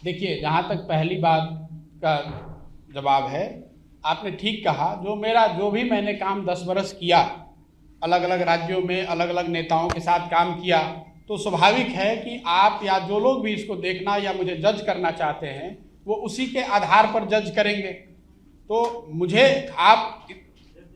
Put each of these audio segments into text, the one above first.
देखिए, जहाँ तक पहली बात का जवाब है, आपने ठीक कहा। जो भी मैंने काम 10 बरस किया, अलग अलग राज्यों में अलग अलग नेताओं के साथ काम किया, तो स्वाभाविक है कि आप या जो लोग भी इसको देखना या मुझे जज करना चाहते हैं वो उसी के आधार पर जज करेंगे। तो मुझे आप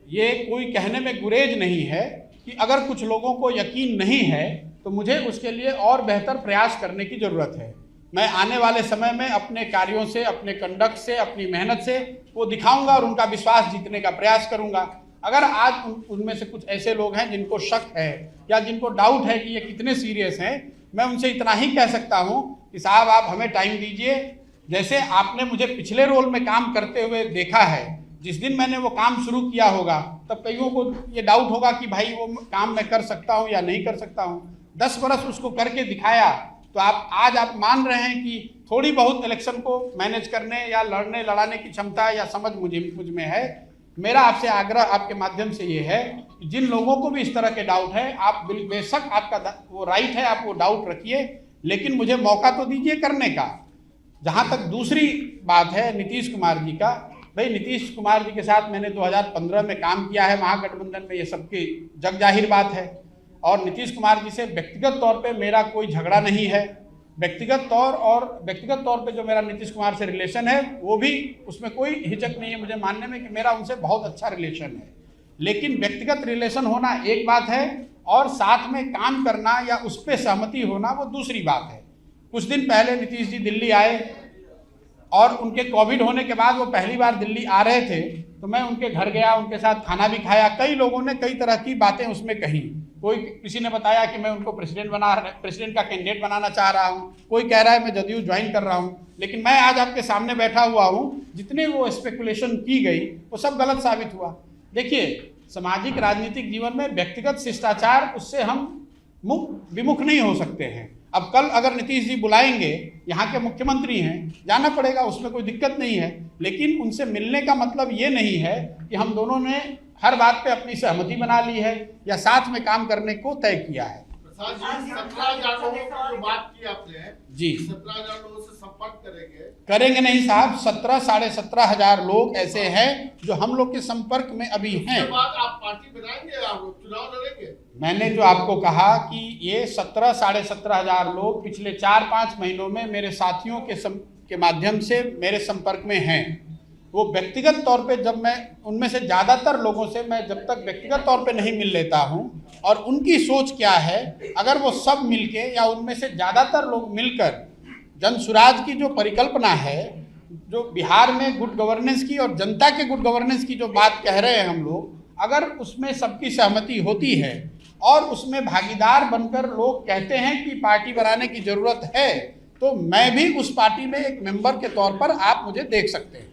ये कोई कहने में गुरेज नहीं है कि अगर कुछ लोगों को यकीन नहीं है तो मुझे उसके लिए और बेहतर प्रयास करने की ज़रूरत है। मैं आने वाले समय में अपने कार्यों से, अपने कंडक्ट से, अपनी मेहनत से वो दिखाऊंगा और उनका विश्वास जीतने का प्रयास करूंगा। अगर आज उनमें से कुछ ऐसे लोग हैं जिनको शक है या जिनको डाउट है कि ये कितने सीरियस हैं, मैं उनसे इतना ही कह सकता हूं कि साहब आप हमें टाइम दीजिए। जैसे आपने मुझे पिछले रोल में काम करते हुए देखा है, जिस दिन मैंने वो काम शुरू किया होगा तब कईयों को ये डाउट होगा कि भाई वो काम मैं कर सकता हूँ या नहीं कर सकता हूँ। 10 बरस उसको करके दिखाया, तो आज आप मान रहे हैं कि थोड़ी बहुत इलेक्शन को मैनेज करने या लड़ाने की क्षमता या समझ मुझ में है। मेरा आपसे आग्रह आपके माध्यम से ये है कि जिन लोगों को भी इस तरह के डाउट है, आप बेशक आपका वो राइट है, आप वो डाउट रखिए, लेकिन मुझे मौका तो दीजिए करने का। जहाँ तक दूसरी बात है नीतीश कुमार जी का, भाई नीतीश कुमार जी के साथ मैंने 2015 में काम किया है महागठबंधन में, ये सबकी जग जाहिर बात है। और नीतीश कुमार जी से व्यक्तिगत तौर पे मेरा कोई झगड़ा नहीं है। व्यक्तिगत तौर पे जो मेरा नीतीश कुमार से रिलेशन है वो भी, उसमें कोई हिचक नहीं है मुझे मानने में कि मेरा उनसे बहुत अच्छा रिलेशन है। लेकिन व्यक्तिगत रिलेशन होना एक बात है और साथ में काम करना या उस पर सहमति होना वो दूसरी बात है। कुछ दिन पहले नीतीश जी दिल्ली आए और उनके कोविड होने के बाद वो पहली बार दिल्ली आ रहे थे, तो मैं उनके घर गया, उनके साथ खाना भी खाया। कई लोगों ने कई तरह की बातें उसमें कही। किसी ने बताया कि मैं उनको प्रेसिडेंट का कैंडिडेट बनाना चाह रहा हूं, कोई कह रहा है मैं जदयू ज्वाइन कर रहा हूं। लेकिन मैं आज आपके सामने बैठा हुआ हूं, जितने वो स्पेकुलेशन की गई वो सब गलत साबित हुआ। देखिए, सामाजिक राजनीतिक जीवन में व्यक्तिगत शिष्टाचार, उससे हम विमुख नहीं हो सकते हैं। अब कल अगर नीतीश जी बुलाएंगे, यहाँ के मुख्यमंत्री हैं, जाना पड़ेगा, उसमें कोई दिक्कत नहीं है। लेकिन उनसे मिलने का मतलब ये नहीं है कि हम दोनों ने हर बात पे अपनी सहमति बना ली है या साथ में काम करने को तय किया है। प्रसाद जी, 17,000 लोगों की जो बात की आपने जी, 17,000 लोगों से संपर्क करेंगे नहीं साहब। 17,000-17,500 लोग ऐसे हैं जो हम लोग के संपर्क में अभी हैं। उसके बाद आप पार्टी बनाएंगे, आप चुनाव लड़ेंगे? मैंने जो आपको कहा कि ये 17,000-17,500 लोग पिछले 4-5 महीनों में मेरे साथियों के माध्यम से मेरे संपर्क में हैं। वो व्यक्तिगत तौर पे, जब मैं उनमें से ज़्यादातर लोगों से मैं जब तक व्यक्तिगत तौर पे नहीं मिल लेता हूं और उनकी सोच क्या है, अगर वो सब मिलके या उनमें से ज़्यादातर लोग मिलकर जन सुराज की जो परिकल्पना है, जो बिहार में गुड गवर्नेंस की और जनता के गुड गवर्नेंस की जो बात कह रहे हैं हम लोग, अगर उसमें सबकी सहमति होती है और उसमें भागीदार बनकर लोग कहते हैं कि पार्टी बनाने की ज़रूरत है, तो मैं भी उस पार्टी में एक मेंबर के तौर पर आप मुझे देख सकते हैं।